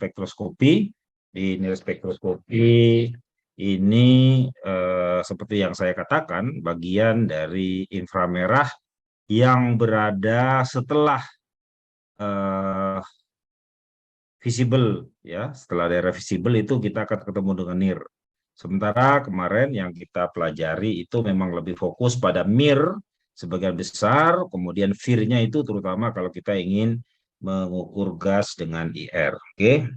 spektroskopi. Di NIR spektroskopi ini seperti yang saya katakan, bagian dari inframerah yang berada setelah visible, ya. Setelah daerah visible itu kita akan ketemu dengan NIR. Sementara kemarin yang kita pelajari itu memang lebih fokus pada MIR sebagian besar, kemudian FIR-nya itu terutama kalau kita ingin mengukur gas dengan IR. Oke.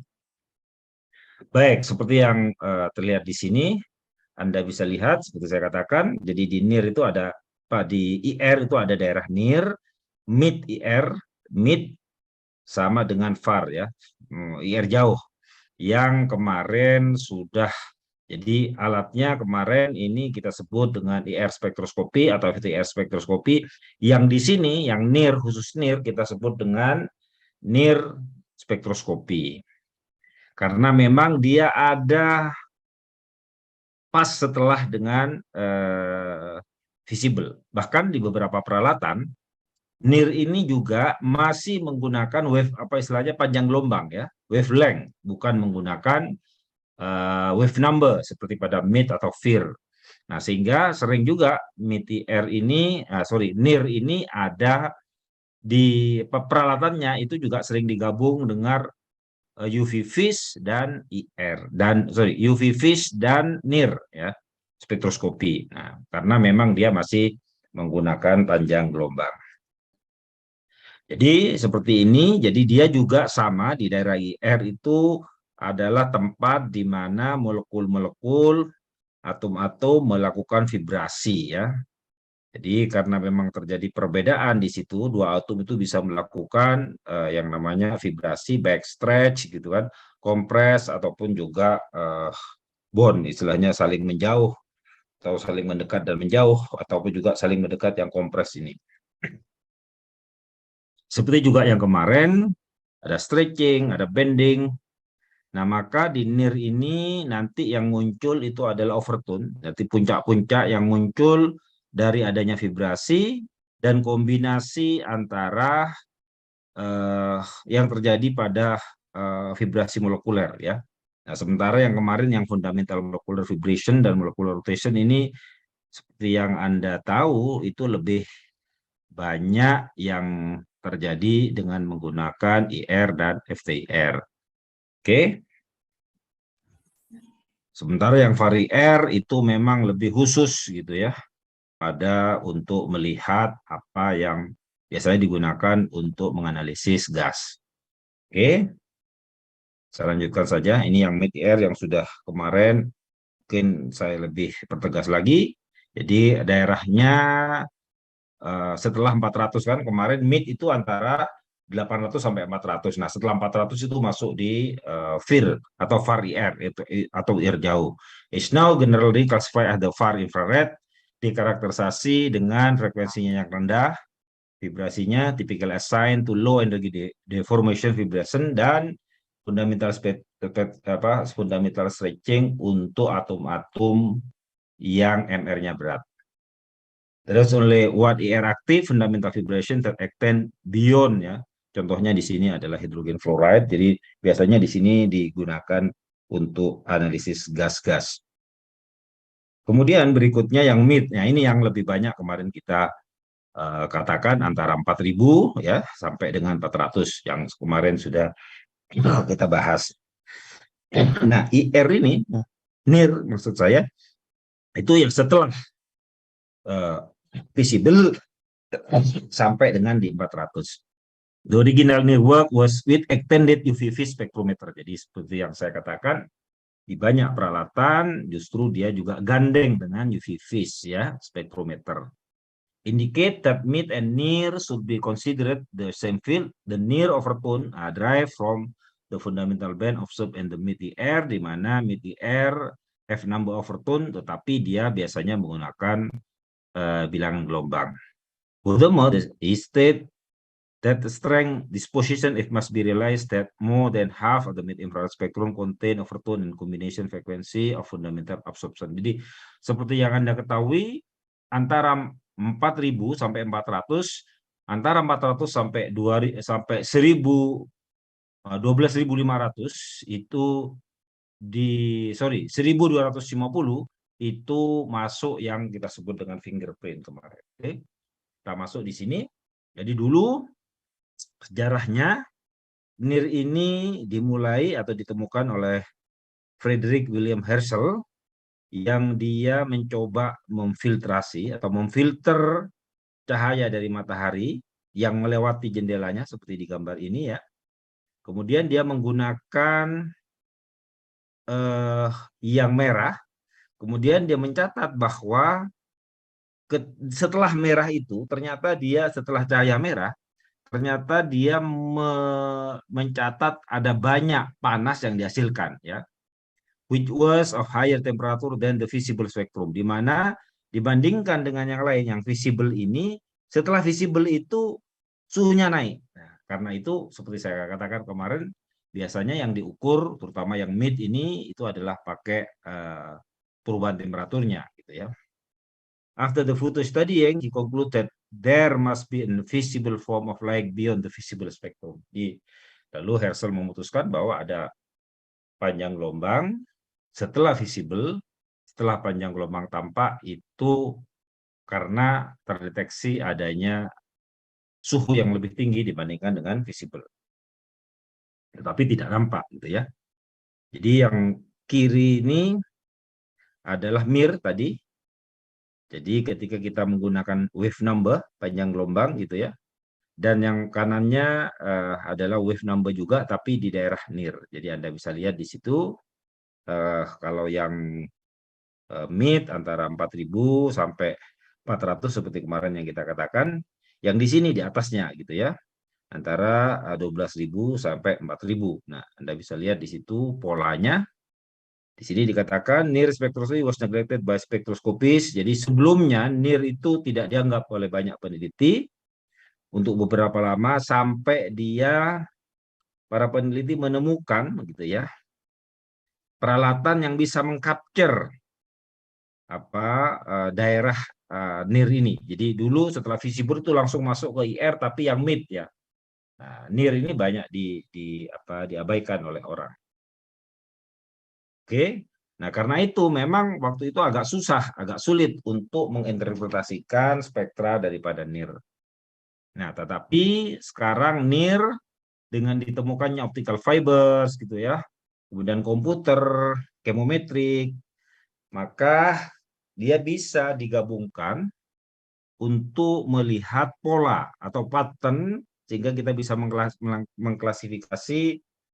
Baik, seperti yang terlihat di sini, Anda bisa lihat seperti saya katakan, jadi di NIR itu ada di IR itu ada daerah NIR, mid IR, mid sama dengan VAR, ya. IR jauh yang kemarin sudah, jadi alatnya kemarin ini kita sebut dengan IR spektroskopi atau VTR spektroskopi, yang di sini yang NIR, khusus NIR kita sebut dengan NIR spektroskopi karena memang dia ada pas setelah dengan visible. Bahkan di beberapa peralatan NIR ini juga masih menggunakan wave, apa istilahnya, panjang gelombang, ya, wavelength, bukan menggunakan wave number seperti pada MID atau FIR. Nah, sehingga sering juga MID-IR ini, NIR ini ada di peralatannya itu juga sering digabung dengan UV vis dan IR dan UV vis dan NIR, ya, spektroskopi. Nah, karena memang dia masih menggunakan panjang gelombang. Jadi seperti ini, jadi dia juga sama di daerah IR itu adalah tempat di mana molekul-molekul, atom-atom melakukan vibrasi, ya. Jadi karena memang terjadi perbedaan di situ, dua atom itu bisa melakukan yang namanya vibrasi, back stretch gitu kan, kompres ataupun juga bond, istilahnya saling menjauh atau saling mendekat dan menjauh, ataupun juga saling mendekat yang kompres ini. Seperti juga yang kemarin, ada stretching, ada bending. Nah, maka di NIR ini nanti yang muncul itu adalah overtone, nanti puncak-puncak yang muncul dari adanya vibrasi dan kombinasi antara yang terjadi pada vibrasi molekuler, ya. Nah, sementara yang kemarin yang fundamental molecular vibration dan molecular rotation ini seperti yang Anda tahu itu lebih banyak yang terjadi dengan menggunakan IR dan FTIR. Oke. Sementara yang VAR-IR itu memang lebih khusus gitu, ya, pada untuk melihat apa yang biasanya digunakan untuk menganalisis gas. Oke. Saya lanjutkan saja. Ini yang mid-IR yang sudah kemarin, mungkin saya lebih pertegas lagi. Jadi daerahnya setelah 400 kan kemarin mid itu antara 800 sampai 400. Nah, setelah 400 itu masuk di FIR atau VAR-IR atau IR jauh. It's now generally classified as the far infrared, dikarakterisasi dengan frekuensinya yang rendah, vibrasinya typical assigned to low energy deformation vibration, dan fundamental fundamental stretching untuk atom-atom yang MR-nya berat. There is only one IR active fundamental vibration that extend beyond, ya. Contohnya di sini adalah hidrogen fluoride. Jadi biasanya di sini digunakan untuk analisis gas-gas. Kemudian berikutnya yang mid. Nah, ini yang lebih banyak kemarin kita katakan antara 4.000, ya, sampai dengan 400 yang kemarin sudah kita bahas. Nah, IR ini, NIR maksud saya, itu yang setelah visible sampai dengan di 400. The original NIR work was with extended UV spectrometer. Jadi seperti yang saya katakan, di banyak peralatan justru dia juga gandeng dengan UV vis, ya, spectrometer. Indicate that mid and near should be considered the same field. The near overtone derived from the fundamental band observed in the mid-IR, di mana mid-IR have number overtone, tetapi dia biasanya menggunakan bilangan gelombang. Furthermore, he state that the strength disposition it must be realized that more than half of the mid-infrared spectrum contain overtone and combination frequency of fundamental absorption. Jadi seperti yang Anda ketahui, antara 4.000 sampai 400, antara 400 sampai 2.000 sampai 1.000 12.500 itu 1.250 itu masuk yang kita sebut dengan fingerprint kemarin. Oke, kita masuk di sini. Jadi dulu sejarahnya NIR ini dimulai atau ditemukan oleh Frederick William Herschel yang dia mencoba memfiltrasi atau memfilter cahaya dari matahari yang melewati jendelanya seperti di gambar ini ya. Kemudian dia menggunakan yang merah. Kemudian dia mencatat bahwa setelah merah itu ternyata dia setelah cahaya merah ternyata dia mencatat ada banyak panas yang dihasilkan ya, which was of higher temperature than the visible spectrum, di mana dibandingkan dengan yang lain yang visible ini, setelah visible itu suhunya naik. Nah, karena itu seperti saya katakan kemarin, biasanya yang diukur terutama yang mid ini itu adalah pakai perubahan temperaturnya gitu ya. After the photo studying, he concluded there must be an invisible form of light beyond the visible spectrum. Lalu Herschel memutuskan bahwa ada panjang gelombang setelah visible, setelah panjang gelombang tampak itu karena terdeteksi adanya suhu yang lebih tinggi dibandingkan dengan visible. Tetapi tidak nampak gitu ya. Jadi yang kiri ini adalah MIR tadi. Jadi ketika kita menggunakan wave number, panjang gelombang gitu ya. Dan yang kanannya adalah wave number juga, tapi di daerah NIR. Jadi Anda bisa lihat di situ, kalau yang mid antara 4.000 sampai 400 seperti kemarin yang kita katakan, yang di sini di atasnya gitu ya, antara 12.000 sampai 4.000. Nah, Anda bisa lihat di situ polanya. Di sini dikatakan NIR spectroscopy was neglected by spectroscopists. Jadi sebelumnya NIR itu tidak dianggap oleh banyak peneliti untuk beberapa lama sampai para peneliti menemukan gitu ya peralatan yang bisa mengcapture daerah NIR ini. Jadi dulu setelah visible itu langsung masuk ke IR tapi yang mid ya. Nah, NIR ini banyak diabaikan oleh orang. Oke. Nah, karena itu memang waktu itu agak susah, agak sulit untuk menginterpretasikan spektra daripada NIR. Nah, tetapi sekarang NIR dengan ditemukannya optical fibers gitu ya, kemudian komputer, chemometrik, maka dia bisa digabungkan untuk melihat pola atau pattern sehingga kita bisa mengklasifikasi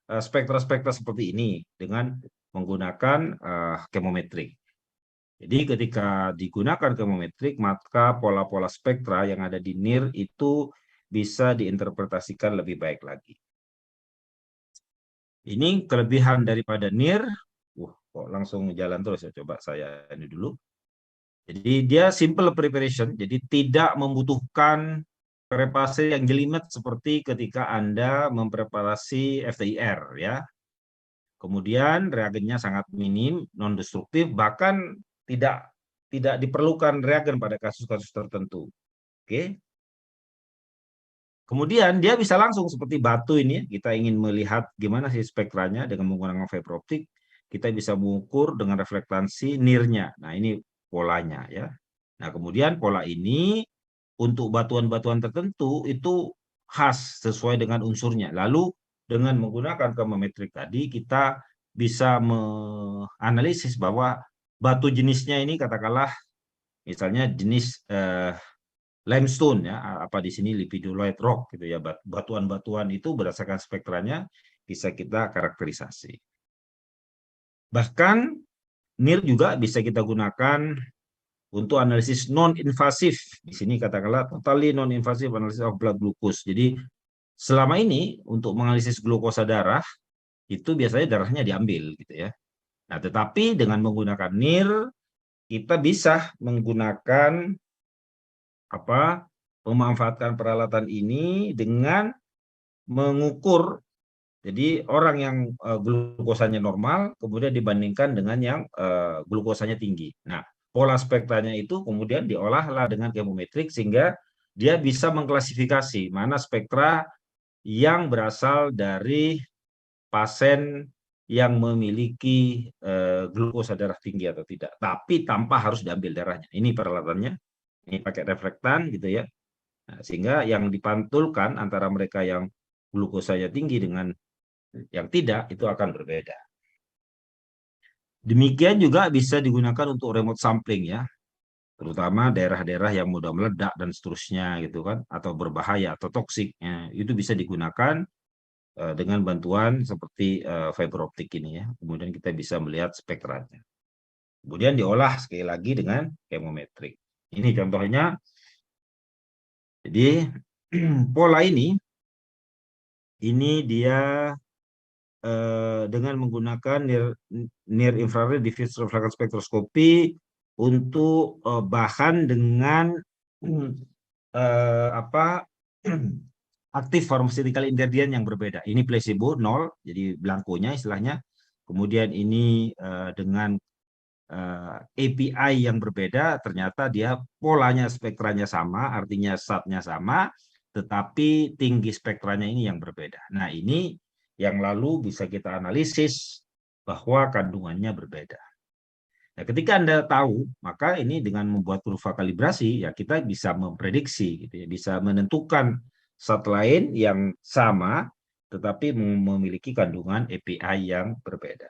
spektra-spektra seperti ini dengan menggunakan chemometrik. Jadi ketika digunakan chemometrik, maka pola-pola spektra yang ada di NIR itu bisa diinterpretasikan lebih baik lagi. Ini kelebihan daripada NIR. Kok langsung jalan terus ya, coba saya ini dulu. Jadi dia simple preparation, jadi tidak membutuhkan preparasi yang jelimet seperti ketika Anda mempreparasi FTIR ya. Kemudian reagennya sangat minim, non-destruktif, bahkan tidak diperlukan reagen pada kasus-kasus tertentu. Oke. Kemudian dia bisa langsung seperti batu ini, kita ingin melihat gimana sih spektranya dengan menggunakan fiber optik, kita bisa mengukur dengan reflektansi NIR-nya. Nah, ini polanya ya. Nah, kemudian pola ini untuk batuan-batuan tertentu itu khas sesuai dengan unsurnya. Lalu dengan menggunakan chemometrik tadi kita bisa menganalisis bahwa batu jenisnya ini katakanlah misalnya jenis limestone ya, di sini lepidolite rock gitu ya, batuan-batuan itu berdasarkan spektranya bisa kita karakterisasi. Bahkan NIR juga bisa kita gunakan untuk analisis non-invasif. Di sini katakanlah totally non-invasive analysis of blood glucose. Jadi selama ini untuk menganalisis glukosa darah itu biasanya darahnya diambil gitu ya. Nah, tetapi dengan menggunakan NIR kita bisa menggunakan memanfaatkan peralatan ini dengan mengukur. Jadi orang yang glukosanya normal kemudian dibandingkan dengan yang glukosanya tinggi. Nah, pola spektranya itu kemudian diolahlah dengan chemometrik sehingga dia bisa mengklasifikasi mana spektra yang berasal dari pasien yang memiliki glukosa darah tinggi atau tidak, tapi tanpa harus diambil darahnya. Ini peralatannya, ini pakai reflektan gitu ya. Nah, sehingga yang dipantulkan antara mereka yang glukosanya tinggi dengan yang tidak itu akan berbeda. Demikian juga bisa digunakan untuk remote sampling ya, terutama daerah-daerah yang mudah meledak dan seterusnya gitu kan, atau berbahaya atau toksik. Ya, itu bisa digunakan dengan bantuan seperti fiber optik ini ya. Kemudian kita bisa melihat spektranya. Kemudian diolah sekali lagi dengan chemometrik. Ini contohnya. Jadi pola ini dia dengan menggunakan near infrared diffuse reflection spektroskopi untuk bahan dengan aktif pharmaceutical ingredient yang berbeda. Ini placebo 0, jadi blankonya istilahnya. Kemudian ini dengan API yang berbeda, ternyata dia polanya spektranya sama, artinya SAT-nya sama, tetapi tinggi spektranya ini yang berbeda. Nah, ini yang lalu bisa kita analisis bahwa kandungannya berbeda. Nah, ketika Anda tahu, maka ini dengan membuat kurva kalibrasi, ya kita bisa memprediksi, gitu ya, bisa menentukan zat lain yang sama, tetapi memiliki kandungan API yang berbeda.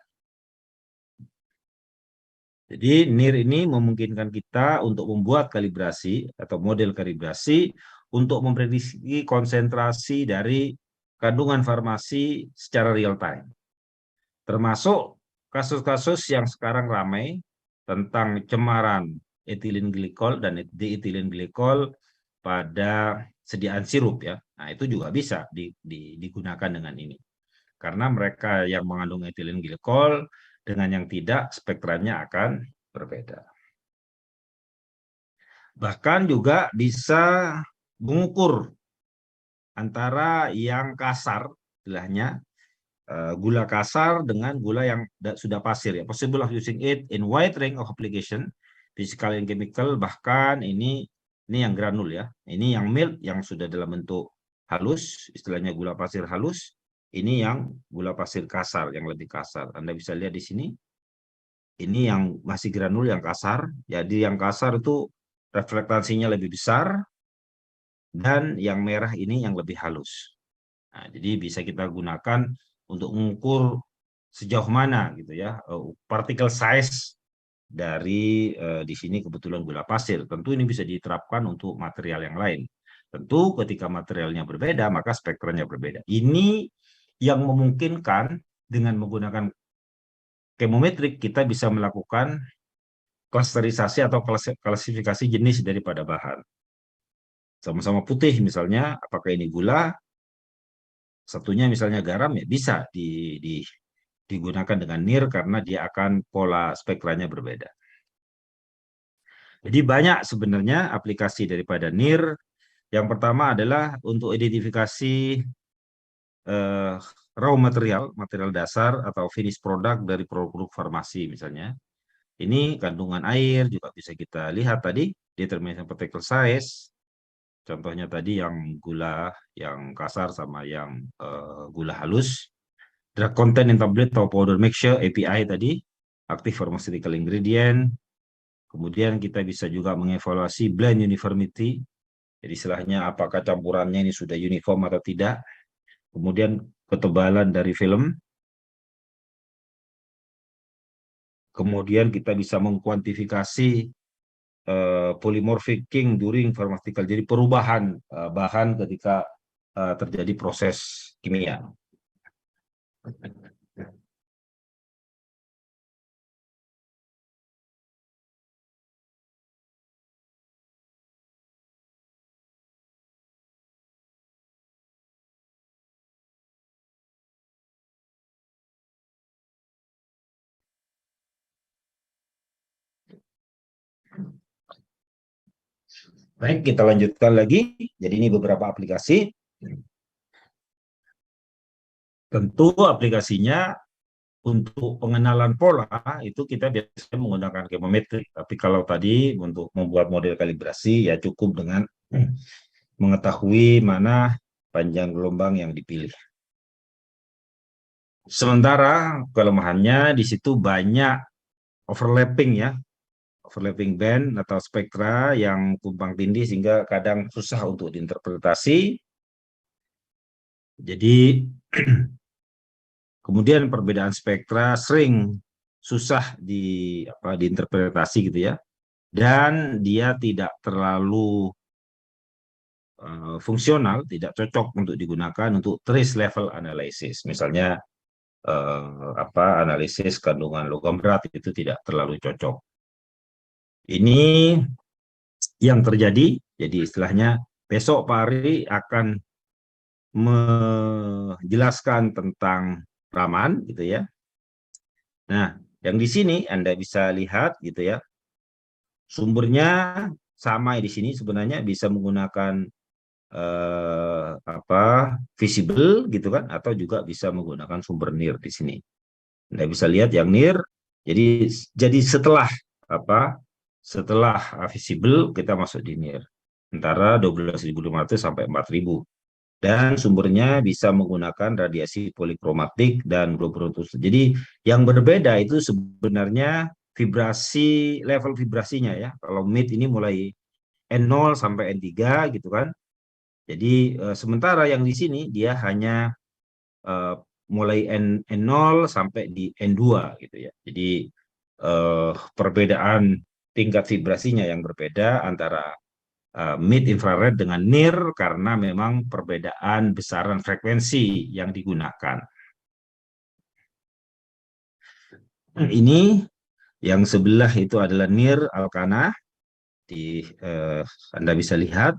Jadi NIR ini memungkinkan kita untuk membuat kalibrasi atau model kalibrasi untuk memprediksi konsentrasi dari kandungan farmasi secara real time. Termasuk kasus-kasus yang sekarang ramai tentang cemaran etilen glikol dan dietilen glikol pada sediaan sirup ya. Nah, itu juga bisa digunakan dengan ini. Karena mereka yang mengandung etilen glikol dengan yang tidak, spektranya akan berbeda. Bahkan juga bisa mengukur antara yang kasar, istilahnya gula kasar dengan gula yang sudah pasir ya. Possible of using it in wide range of application, physical and chemical, bahkan ini yang granul ya. Ini yang milk yang sudah dalam bentuk halus, istilahnya gula pasir halus. Ini yang gula pasir kasar, yang lebih kasar. Anda bisa lihat di sini. Ini yang masih granul yang kasar. Jadi yang kasar itu reflektasinya lebih besar, dan yang merah ini yang lebih halus. Nah, jadi bisa kita gunakan untuk mengukur sejauh mana gitu ya particle size dari di sini kebetulan gula pasir. Tentu ini bisa diterapkan untuk material yang lain. Tentu ketika materialnya berbeda maka spektranya berbeda. Ini yang memungkinkan dengan menggunakan chemometrik kita bisa melakukan klasterisasi atau klasifikasi jenis daripada bahan. Sama-sama putih misalnya, apakah ini gula, satunya misalnya garam, ya bisa digunakan dengan NIR karena dia akan pola spektranya berbeda. Jadi banyak sebenarnya aplikasi daripada NIR. Yang pertama adalah untuk identifikasi raw material, material dasar atau finish product dari produk farmasi misalnya. Ini kandungan air juga bisa kita lihat tadi, determination particle size. Contohnya tadi yang gula yang kasar sama yang gula halus. Drug content in tablet atau powder mixture, API tadi, active pharmaceutical ingredient. Kemudian kita bisa juga mengevaluasi blend uniformity. Jadi istilahnya apakah campurannya ini sudah uniform atau tidak. Kemudian ketebalan dari film. Kemudian kita bisa mengkuantifikasi polymorphic king during pharmaceutical. Jadi perubahan bahan ketika terjadi proses kimia. Baik, kita lanjutkan lagi. Jadi ini beberapa aplikasi. Tentu aplikasinya untuk pengenalan pola itu kita biasanya menggunakan chemometry. Tapi kalau tadi untuk membuat model kalibrasi ya cukup dengan mengetahui mana panjang gelombang yang dipilih. Sementara kelemahannya di situ banyak overlapping ya, overlapping band atau spektra yang tumpang tindih sehingga kadang susah untuk diinterpretasi. Jadi kemudian perbedaan spektra sering susah diinterpretasi gitu ya. Dan dia tidak terlalu fungsional, tidak cocok untuk digunakan untuk trace level analysis. Misalnya analisis kandungan logam berat itu tidak terlalu cocok. Ini yang terjadi, jadi istilahnya besok Pak Ari akan menjelaskan tentang Raman gitu ya. Nah, yang di sini Anda bisa lihat gitu ya. Sumbernya sama di sini sebenarnya bisa menggunakan visible gitu kan, atau juga bisa menggunakan sumber NIR di sini. Anda bisa lihat yang NIR. Jadi setelah visible kita masuk di NIR antara 12.500 sampai 4.000. Dan sumbernya bisa menggunakan radiasi polikromatik dan globulus. Jadi yang berbeda itu sebenarnya vibrasi, level vibrasinya ya. Kalau mid ini mulai N0 sampai N3 gitu kan. Jadi sementara yang di sini dia hanya mulai N0 sampai di N2 gitu ya. Jadi perbedaan tingkat vibrasinya yang berbeda antara mid infrared dengan near karena memang perbedaan besaran frekuensi yang digunakan. Ini yang sebelah itu adalah near alkana, Anda bisa lihat.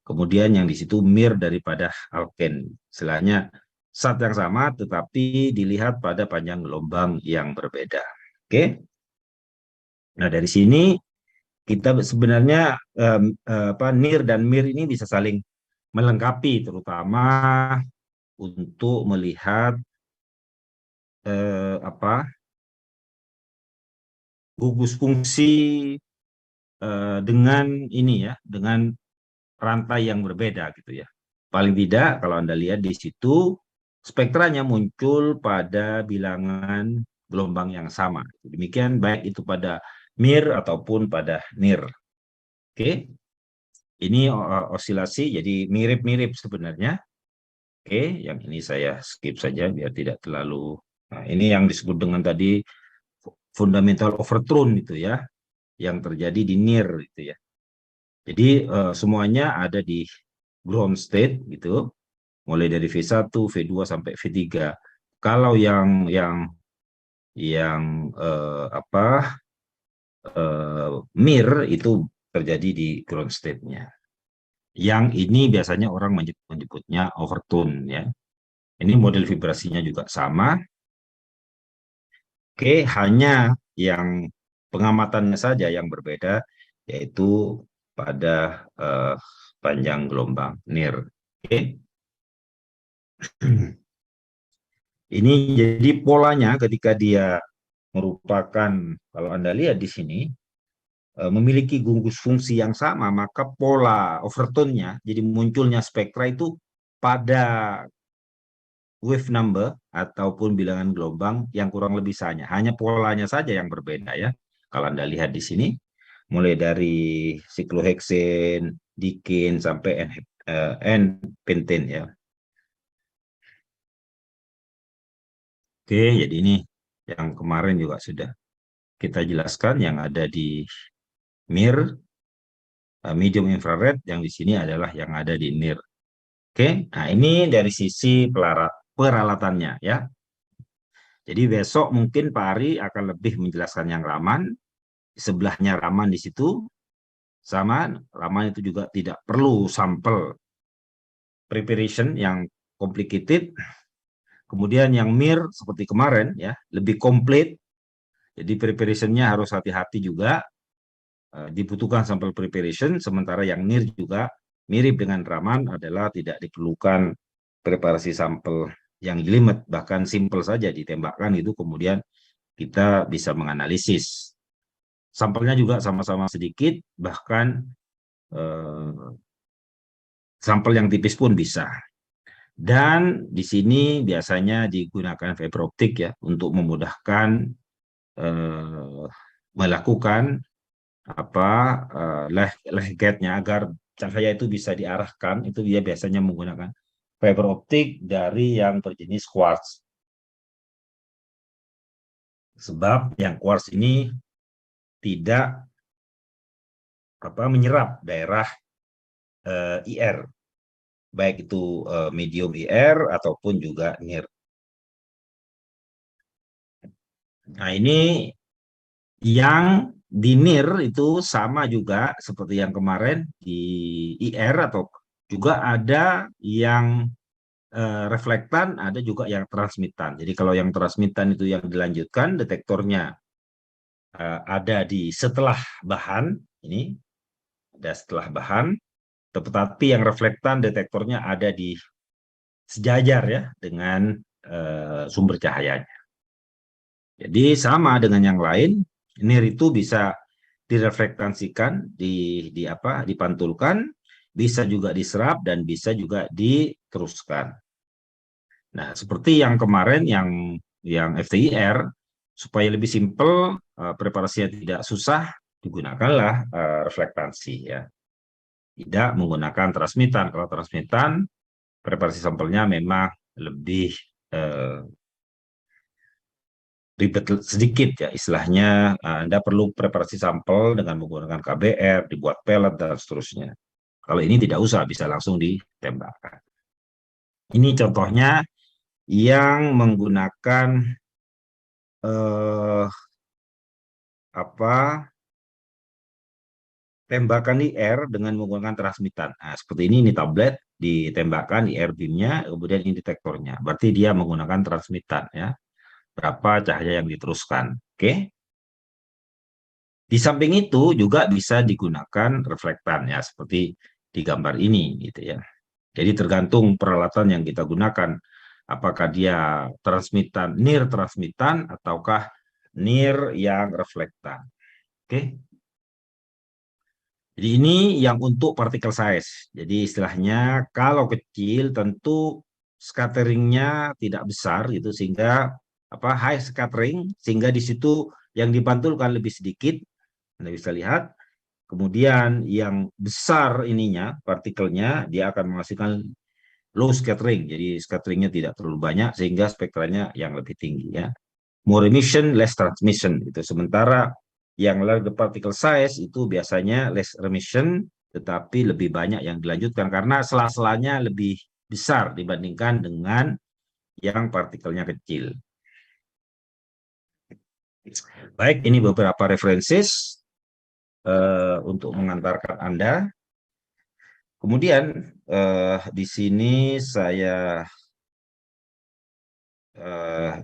Kemudian yang di situ mir daripada alken. Istilahnya zat yang sama tetapi dilihat pada panjang gelombang yang berbeda. Oke. Nah, dari sini kita sebenarnya NIR dan MIR ini bisa saling melengkapi, terutama untuk melihat gugus fungsi dengan ini ya, dengan rantai yang berbeda gitu ya. Paling tidak kalau Anda lihat di situ spektranya muncul pada bilangan gelombang yang sama. Demikian baik itu pada MIR ataupun pada NIR. Oke. Ini osilasi jadi mirip-mirip sebenarnya. Oke, yang ini saya skip saja biar tidak terlalu. Nah, ini yang disebut dengan tadi fundamental overtone itu ya, yang terjadi di NIR itu ya. Jadi semuanya ada di ground state gitu, mulai dari V1, V2 sampai V3. Kalau yang MIR itu terjadi di ground state-nya. Yang ini biasanya orang menyebutnya overtone ya. Ini model vibrasinya juga sama. Oke, hanya yang pengamatannya saja yang berbeda, yaitu pada panjang gelombang NIR. Oke. Ini jadi polanya ketika dia merupakan, kalau Anda lihat di sini, memiliki gugus fungsi yang sama, maka pola overtone-nya, jadi munculnya spektra itu pada wave number ataupun bilangan gelombang yang kurang lebih sama. Hanya polanya saja yang berbeda ya. Kalau Anda lihat di sini, mulai dari sikloheksen, dikin, sampai N-pentin ya. Oke, jadi ini yang kemarin juga sudah kita jelaskan yang ada di MIR, medium infrared, yang di sini adalah yang ada di NIR. Oke, nah ini dari sisi peralatannya ya. Jadi besok mungkin Pak Ari akan lebih menjelaskan yang Raman, sebelahnya Raman di situ, sama Raman itu juga tidak perlu sampel preparation yang complicated. Kemudian yang MIR seperti kemarin ya, lebih komplit. Jadi preparationnya harus hati-hati juga, dibutuhkan sampel preparation, sementara yang NIR juga mirip dengan Raman adalah tidak diperlukan preparasi sampel yang jelimet, bahkan simple saja ditembakkan itu kemudian kita bisa menganalisis. Sampelnya juga sama-sama sedikit, bahkan sampel yang tipis pun bisa. Dan di sini biasanya digunakan fiber optik ya untuk memudahkan melakukan apa gate-nya agar cahaya itu bisa diarahkan. Itu dia biasanya menggunakan fiber optik dari yang berjenis quartz. Sebab yang quartz ini tidak menyerap daerah IR, baik itu medium IR ataupun juga near. Nah, ini yang di near itu sama juga seperti yang kemarin di IR, atau juga ada yang reflektan, ada juga yang transmitan. Jadi kalau yang transmitan itu yang dilanjutkan, detektornya ada di setelah bahan, ini ada setelah bahan, tetapi yang reflektan detektornya ada di sejajar ya dengan sumber cahayanya. Jadi sama dengan yang lain, NIR itu bisa direflektasikan, dipantulkan, bisa juga diserap dan bisa juga diteruskan. Nah, seperti yang kemarin yang FTIR, supaya lebih simpel, preparasinya tidak susah, digunakanlah reflektasi ya. Tidak menggunakan transmitan. Kalau transmitan, preparasi sampelnya memang lebih ribet sedikit ya istilahnya. Anda perlu preparasi sampel dengan menggunakan KBR, dibuat pelet dan seterusnya. Kalau ini tidak usah, bisa langsung ditembakkan. Ini contohnya yang menggunakan tembakan IR dengan menggunakan transmitan. Nah, seperti ini tablet ditembakkan IR beam-nya, kemudian ini detektornya. Berarti dia menggunakan transmitan ya. Berapa cahaya yang diteruskan. Oke. Di samping itu juga bisa digunakan reflektan ya, seperti di gambar ini gitu ya. Jadi tergantung peralatan yang kita gunakan, apakah dia transmitan, near transmitan ataukah near yang reflektan. Oke. Jadi ini yang untuk particle size. Jadi istilahnya kalau kecil tentu scatteringnya tidak besar gitu, sehingga high scattering, sehingga di situ yang dipantulkan lebih sedikit. Anda bisa lihat. Kemudian yang besar ininya, partikelnya, dia akan menghasilkan low scattering. Jadi scatteringnya tidak terlalu banyak, sehingga spektranya yang lebih tinggi ya. More emission, less transmission. Itu sementara yang large particle size itu biasanya less emission, tetapi lebih banyak yang dilanjutkan karena sela-selanya lebih besar dibandingkan dengan yang partikelnya kecil. Baik, ini beberapa references untuk mengantarkan Anda. Kemudian di sini saya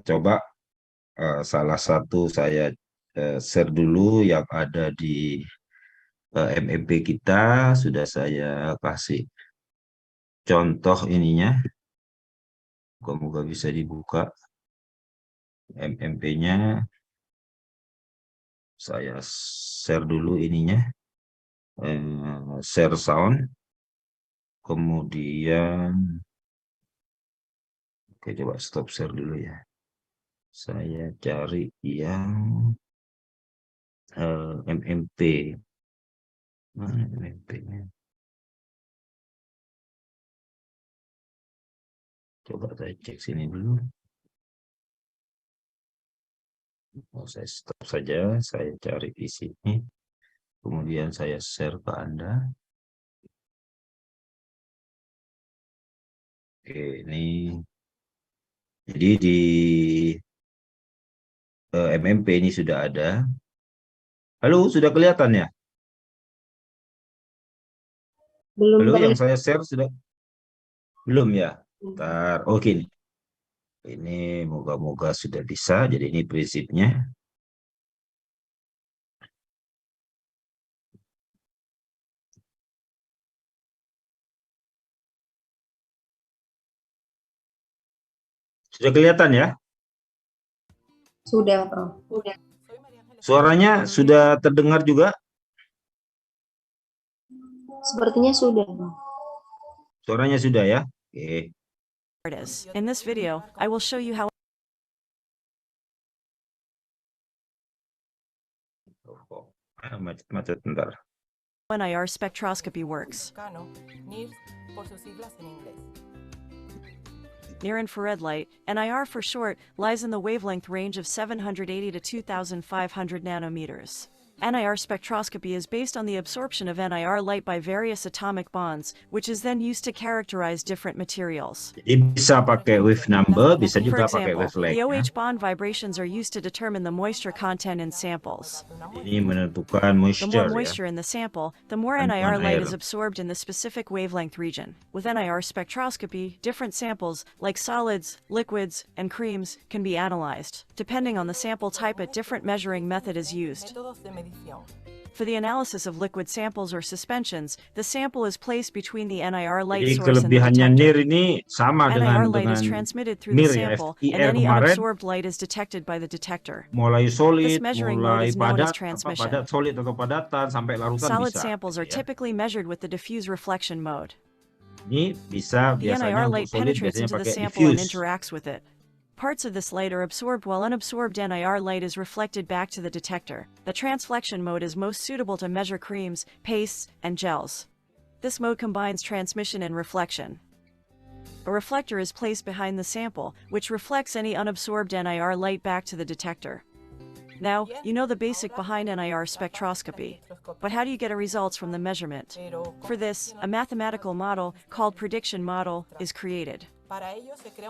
coba salah satu saya share dulu yang ada di MMP kita. Sudah saya kasih contoh ininya. Semoga bisa dibuka MMP-nya. Saya share dulu ininya. Share sound. Kemudian oke, coba stop share dulu ya. Saya cari yang MMP. Mana MMP-nya? Coba saya cek sini dulu. Saya stop saja, saya cari di sini. Kemudian saya share ke Anda. Oke, ini jadi di MMP ini sudah ada. Halo, sudah kelihatan ya? Belum Halo, yang terlihat. saya share sudah belum ya? Ntar, oke. Ini moga-moga sudah bisa. Jadi ini prinsipnya. Sudah kelihatan ya? Sudah, Prof. Suaranya sudah terdengar juga? Sepertinya sudah. Suaranya sudah ya? Oke. it is. In this video, I will show you how Macet bentar. NIR spectroscopy works. Near-infrared light, NIR for short, lies in the wavelength range of 780 to 2,500 nanometers. NIR spectroscopy is based on the absorption of NIR light by various atomic bonds, which is then used to characterize different materials. Jadi bisa pakai wave number, bisa For juga pakai example, wavelength. the Ya. OH bond vibrations are used to determine the moisture content in samples. Ini menentukan The more moisture, ya. moisture in the sample, the more Kandungan NIR light air. is absorbed in the specific wavelength region. With NIR spectroscopy, different samples, like solids, liquids, and creams, can be analyzed. Depending on the sample type, a different measuring method is used. For the analysis of liquid samples or suspensions, the sample is placed between the NIR light Jadi source and the kelebihannya detector. NIR ini sama NIR light dengan is transmitted through the MIR ya, sample, FIR and any kemarin unabsorbed light is detected by the detector. mulai solid, This measuring mode mulai is known as padat, transmission. padat solid atau padatan sampai larutan Solid bisa. samples are Ya. typically measured with the diffuse reflection mode. Ini bisa The biasanya NIR untuk light solid penetrates biasanya into the pakai sample and diffuse. interacts with it. Parts of this light are absorbed while unabsorbed NIR light is reflected back to the detector. The transflection mode is most suitable to measure creams, pastes, and gels. This mode combines transmission and reflection. A reflector is placed behind the sample, which reflects any unabsorbed NIR light back to the detector. Now, you know the basic behind NIR spectroscopy. But how do you get a results from the measurement? For this, a mathematical model, called prediction model, is created.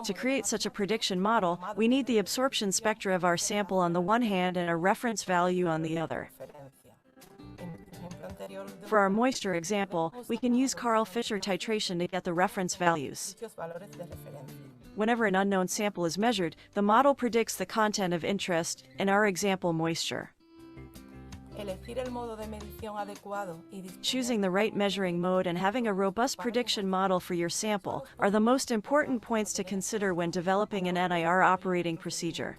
To create such a prediction model, we need the absorption spectra of our sample on the one hand and a reference value on the other. For our moisture example, we can use Karl-Fischer titration to get the reference values. Whenever an unknown sample is measured, the model predicts the content of interest, in our example moisture. Choosing the right measuring mode and having a robust prediction model for your sample are the most important points to consider when developing an NIR operating procedure.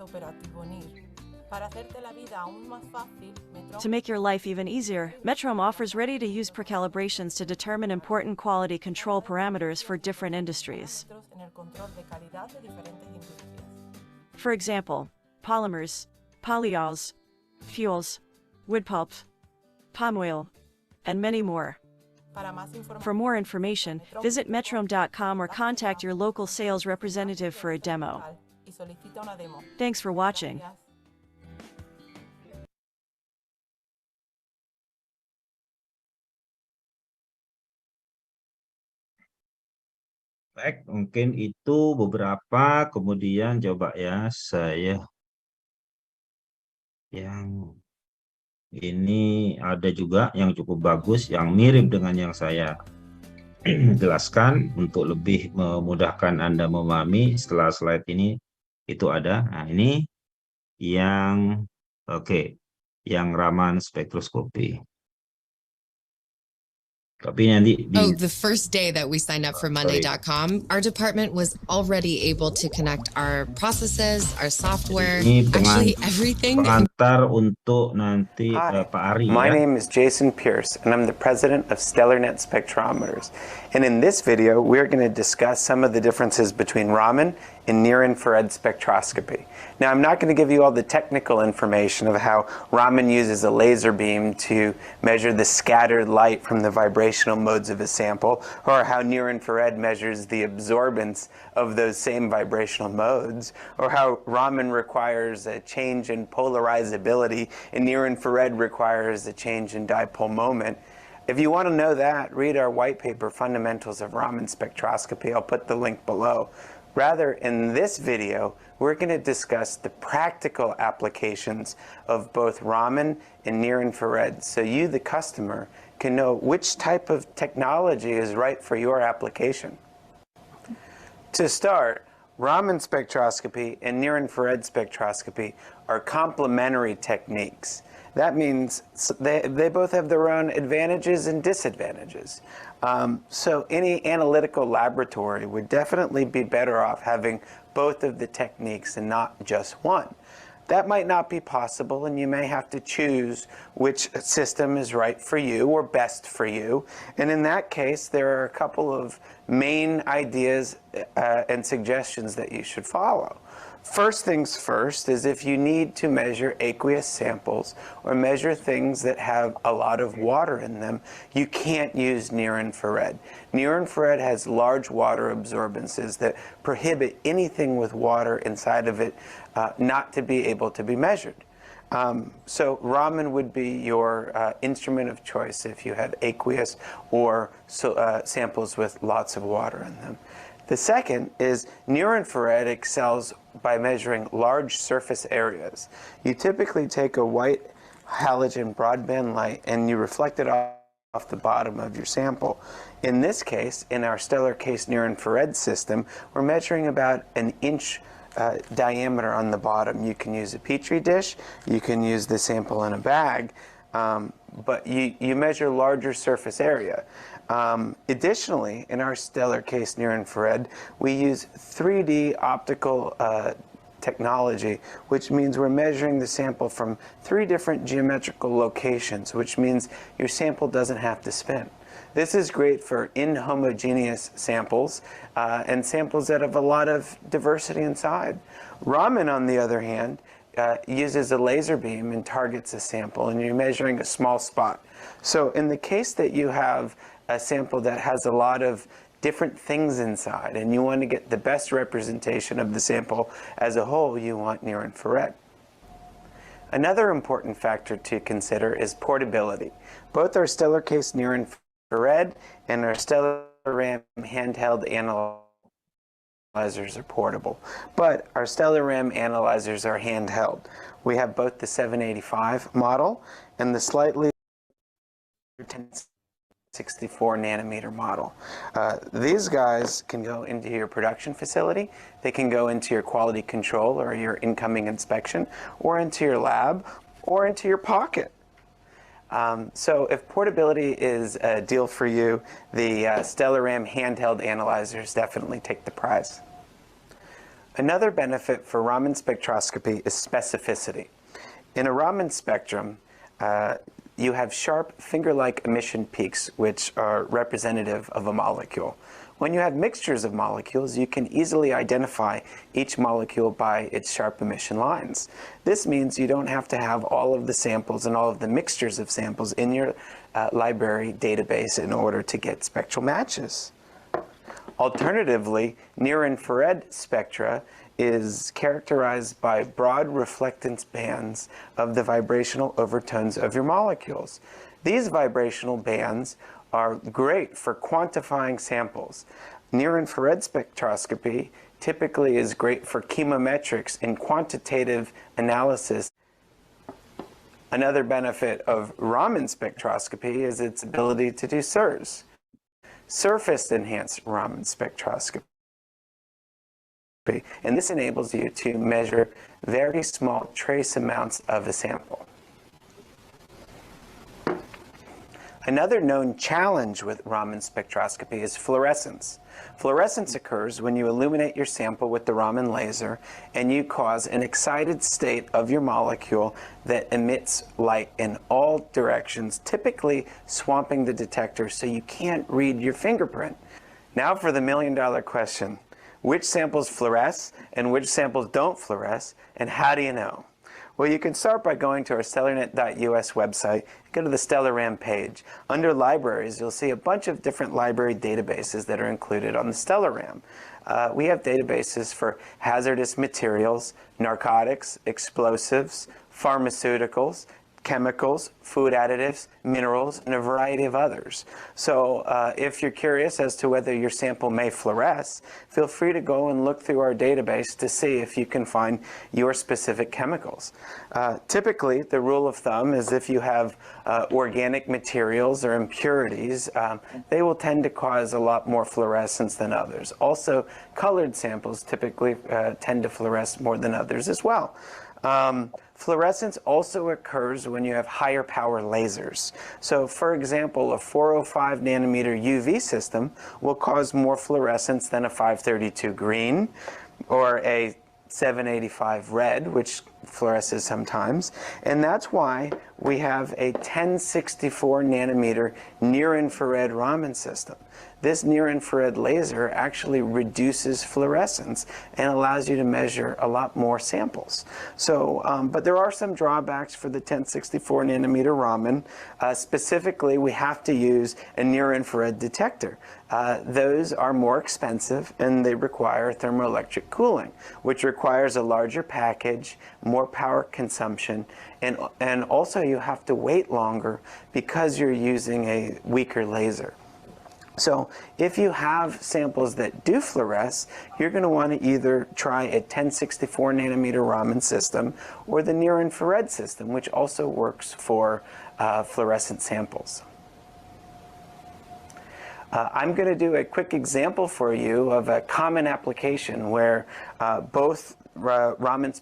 To make your life even easier, Metrom offers ready-to-use precalibrations to determine important quality control parameters for different industries. For example, polymers, polyols, fuels, wood pulp, palm oil, and many more. For more information, visit metrom.com or contact your local sales representative for a demo. Thanks for watching. Baik, mungkin itu beberapa, kemudian coba ya saya yang ini ada juga yang cukup bagus, yang mirip dengan yang saya jelaskan untuk lebih memudahkan Anda memahami. Setelah slide ini itu ada. Nah, ini yang yang Raman spektroskopi. Tapi nanti the first day that we signed up for Monday.com, our department was already able to connect our processes, our software, actually everything. Pengantar untuk nanti Pak Ari. My name is Jason Pierce, and I'm the president of StellarNet Spectrometers. And in this video, we're going to discuss some of the differences between Raman and near-infrared spectroscopy. Now, I'm not going to give you all the technical information of how Raman uses a laser beam to measure the scattered light from the vibrational modes of a sample, or how near-infrared measures the absorbance of those same vibrational modes, or how Raman requires a change in polarizability and near-infrared requires a change in dipole moment. If you want to know that, read our white paper, Fundamentals of Raman Spectroscopy. I'll put the link below. Rather, in this video, we're going to discuss the practical applications of both Raman and near-infrared, so you, the customer, can know which type of technology is right for your application. To start, Raman spectroscopy and near-infrared spectroscopy are complementary techniques. That means they both have their own advantages and disadvantages. So any analytical laboratory would definitely be better off having both of the techniques and not just one. that might not be possible, and you may have to choose which system is right for you or best for you. And in that case, there are a couple of main ideas and suggestions that you should follow. First things first is if you need to measure aqueous samples or measure things that have a lot of water in them, you can't use near-infrared. Near-infrared has large water absorbances that prohibit anything with water inside of it not to be able to be measured. So Raman would be your instrument of choice if you have aqueous or samples with lots of water in them. The second is near-infrared excels by measuring large surface areas. You typically take a white halogen broadband light and you reflect it off the bottom of your sample. In this case, in our stellar case near-infrared system, we're measuring about an inch diameter on the bottom. You can use a Petri dish, you can use the sample in a bag, but you measure larger surface area. Additionally, in our stellar case near-infrared, we use 3D optical technology, which means we're measuring the sample from 3 different geometrical locations, which means your sample doesn't have to spin. This is great for inhomogeneous samples and samples that have a lot of diversity inside. Raman, on the other hand, uses a laser beam and targets a sample, and you're measuring a small spot. So in the case that you have a sample that has a lot of different things inside and you want to get the best representation of the sample as a whole, you want near-infrared. Another important factor to consider is portability. Both our stellar case near-infrared and our stellar RAM handheld analyzers are portable, but our stellar RAM analyzers are handheld. We have both the 785 model and the slightly 64 nanometer model. These guys can go into your production facility, they can go into your quality control or your incoming inspection, or into your lab, or into your pocket. So if portability is a deal for you, the Stellar RAM handheld analyzers definitely take the prize. Another benefit for Raman spectroscopy is specificity. In a Raman spectrum, you have sharp finger-like emission peaks which are representative of a molecule. When you have mixtures of molecules, you can easily identify each molecule by its sharp emission lines. This means you don't have to have all of the samples and all of the mixtures of samples in your library database in order to get spectral matches. Alternatively, near-infrared spectra is characterized by broad reflectance bands of the vibrational overtones of your molecules. These vibrational bands are great for quantifying samples. Near-infrared spectroscopy typically is great for chemometrics and quantitative analysis. Another benefit of Raman spectroscopy is its ability to do SERS, surface-enhanced Raman spectroscopy. And this enables you to measure very small trace amounts of a sample. Another known challenge with Raman spectroscopy is fluorescence. Fluorescence occurs when you illuminate your sample with the Raman laser and you cause an excited state of your molecule that emits light in all directions, typically swamping the detector so you can't read your fingerprint. Now for the million-dollar question. Which samples fluoresce and which samples don't fluoresce, and how do you know? Well, you can start by going to our stellarnet.us website and go to the Stellar RAM page. Under libraries, you'll see a bunch of different library databases that are included on the Stellar RAM. We have databases for hazardous materials, narcotics, explosives, pharmaceuticals, chemicals, food additives, minerals, and a variety of others. So if you're curious as to whether your sample may fluoresce, feel free to go and look through our database to see if you can find your specific chemicals. Typically, the rule of thumb is if you have organic materials or impurities, they will tend to cause a lot more fluorescence than others. Also, colored samples typically tend to fluoresce more than others as well. Fluorescence also occurs when you have higher power lasers. So for example, a 405 nanometer UV system will cause more fluorescence than a 532 green or a 785 red, which fluoresces sometimes, and that's why we have a 1064 nanometer near-infrared Raman system. This near-infrared laser actually reduces fluorescence and allows you to measure a lot more samples. So, but there are some drawbacks for the 1064 nanometer Raman. Specifically, we have to use a near-infrared detector. Those are more expensive and they require thermoelectric cooling, which requires a larger package, more power consumption, and also you have to wait longer because you're using a weaker laser. So if you have samples that do fluoresce, you're going to want to either try a 1064 nanometer Raman system or the near-infrared system, which also works for fluorescent samples. I'm going to do a quick example for you of a common application where both Raman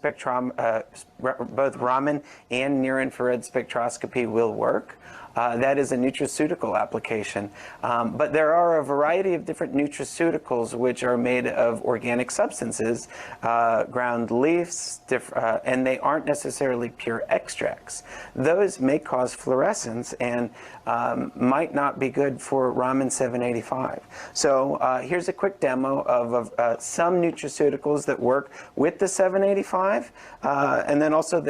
and near-infrared spectroscopy will work. That is a nutraceutical application. But there are a variety of different nutraceuticals which are made of organic substances, ground leaves, and they aren't necessarily pure extracts. Those may cause fluorescence and might not be good for Raman 785. So here's a quick demo of some nutraceuticals that work with the 785, and then also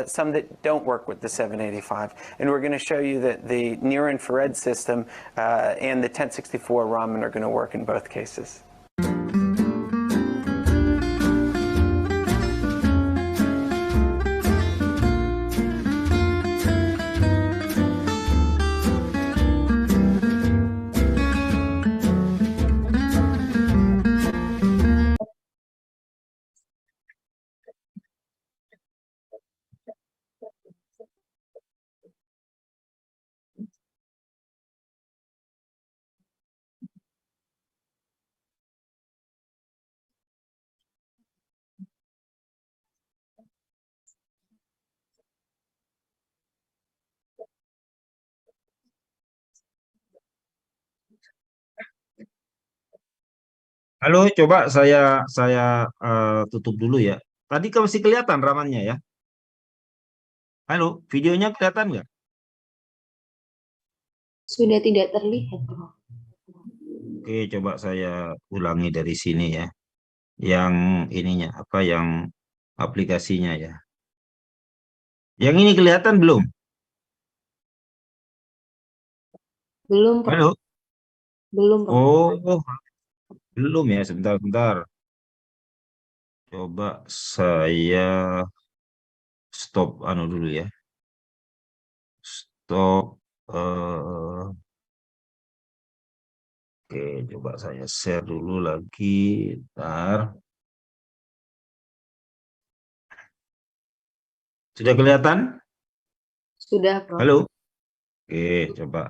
some that don't work with the 785. And we're going to show you that the near-infrared system and the 1064 Raman are going to work in both cases. Halo, coba saya tutup dulu ya. Tadi masih kelihatan Ramannya ya? Halo, videonya kelihatan nggak? Sudah tidak terlihat. Oke, coba saya ulangi dari sini ya. Yang ininya, yang aplikasinya ya. Yang ini kelihatan belum? Belum, Pak. Halo? Belum, Pak. Oh, belum ya, sebentar. Coba saya stop dulu ya. Stop. Oke, coba saya share dulu lagi. Bentar. Sudah kelihatan? Sudah, Prof. Halo? Oke, coba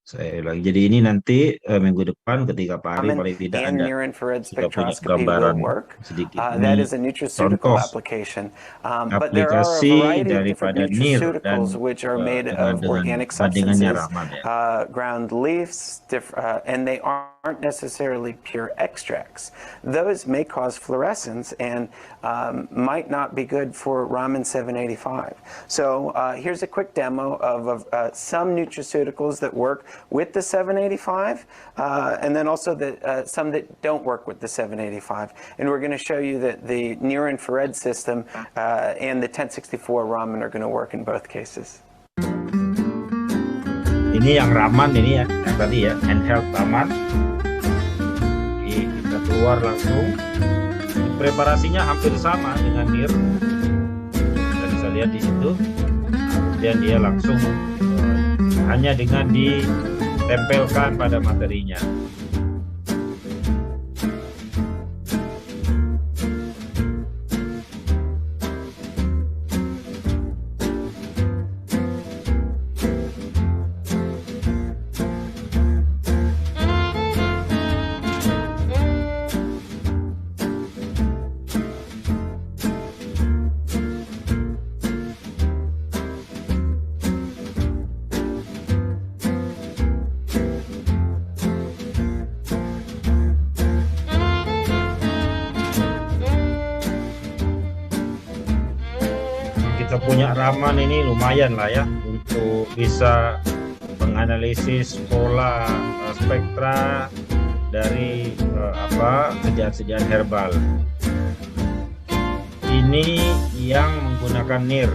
saya ulangi. Jadi ini nanti minggu depan ketika Pak Ari paling tidak and Anda near-infrared sudah punya spectroscopy gambaran will work. sedikit. That Ini is a nutraceutical contoh application. But there are a aplikasi variety of different daripada NIR dan nutraceuticals which are made of organic bandingannya substances, Raman ya. ground leaves, and they aren't necessarily pure extracts. Those may cause fluorescence and might not be good for Raman 785. So here's a quick demo of some nutraceuticals that work with the 785, and then also some that don't work with the 785. And we're going to show you that the near-infrared system and the 1064 Raman are going to work in both cases. Ini yang Raman ini ya, yang tadi ya, handheld Raman. Kita keluar langsung. Preparasinya hampir sama dengan NIR. Kita bisa lihat di situ. Dan dia langsung hanya dengan ditempelkan pada materinya. punya Rahman ini lumayan lah ya untuk bisa menganalisis pola spektra dari kejadian-kejadian herbal. Ini yang menggunakan NIR.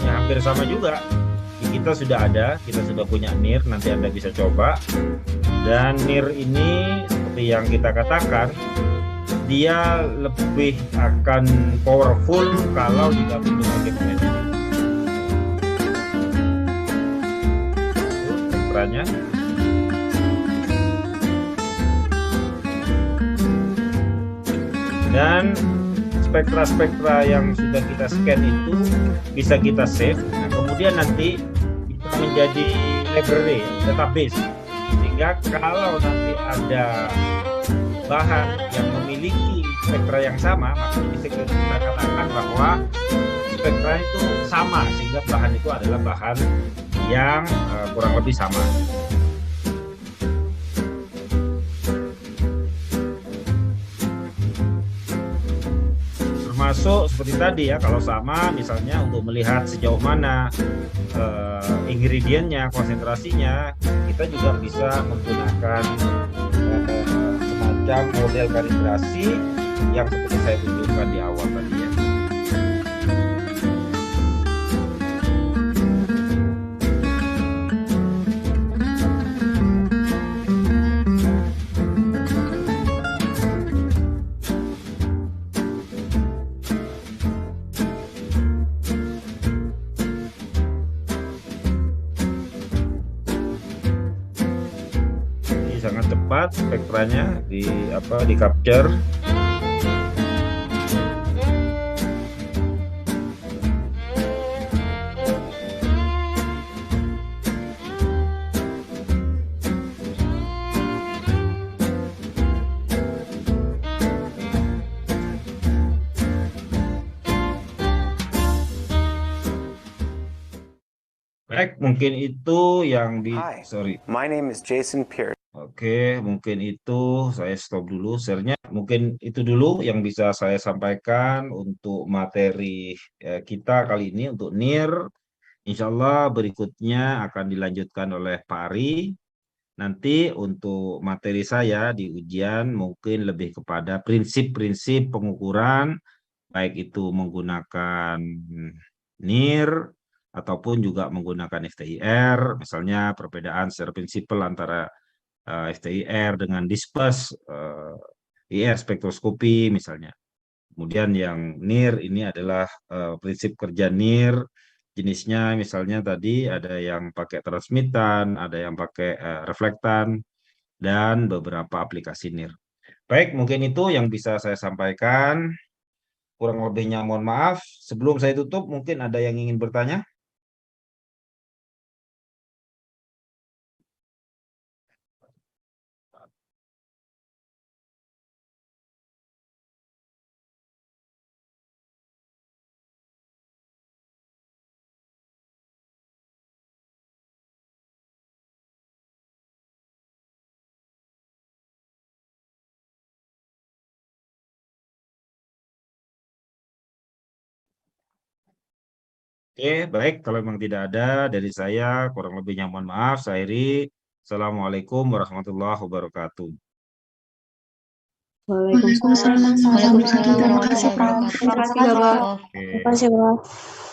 Ini hampir sama juga. Di kita sudah ada, kita sudah punya NIR, nanti Anda bisa coba. Dan NIR ini seperti yang kita katakan, dia lebih akan powerful kalau digabung dengan chemistry. Spektranya. Dan spektra-spektra yang sudah kita scan itu bisa kita save. Nah, kemudian nanti bisa menjadi library, database. Sehingga kalau nanti ada bahan yang memiliki spektra yang sama, maka bisa kita katakan bahwa spektra itu sama, sehingga bahan itu adalah bahan yang kurang lebih sama. Termasuk seperti tadi ya, kalau sama misalnya untuk melihat sejauh mana ingredientnya, konsentrasinya, kita juga bisa menggunakan semacam model kalibrasi yang seperti saya tunjukkan di awal tadi ya. Sangat cepat spektranya di capture. Baik, mungkin itu yang Hi, sorry. my name is Jason Pierce. Oke, mungkin itu saya stop dulu share-nya. Mungkin itu dulu yang bisa saya sampaikan untuk materi kita kali ini untuk NIR. Insya Allah berikutnya akan dilanjutkan oleh Pak Ari. Nanti untuk materi saya di ujian mungkin lebih kepada prinsip-prinsip pengukuran, baik itu menggunakan NIR ataupun juga menggunakan FTIR, misalnya perbedaan secara prinsipal antara FTIR dengan disperse IR spektroskopi misalnya. Kemudian yang NIR ini adalah prinsip kerja NIR, jenisnya misalnya tadi ada yang pakai transmitan, ada yang pakai reflektan, dan beberapa aplikasi NIR. Baik, mungkin itu yang bisa saya sampaikan. Kurang lebihnya mohon maaf. Sebelum saya tutup, mungkin ada yang ingin bertanya? Oke, baik. Kalau memang tidak ada dari saya, kurang lebihnya mohon maaf. Saya Iri. Assalamualaikum warahmatullahi wabarakatuh. Waalaikumsalam. Waalaikumsalam. Terima kasih, Prof. Terima kasih, Bapak. Oke. Terima kasih, Prof.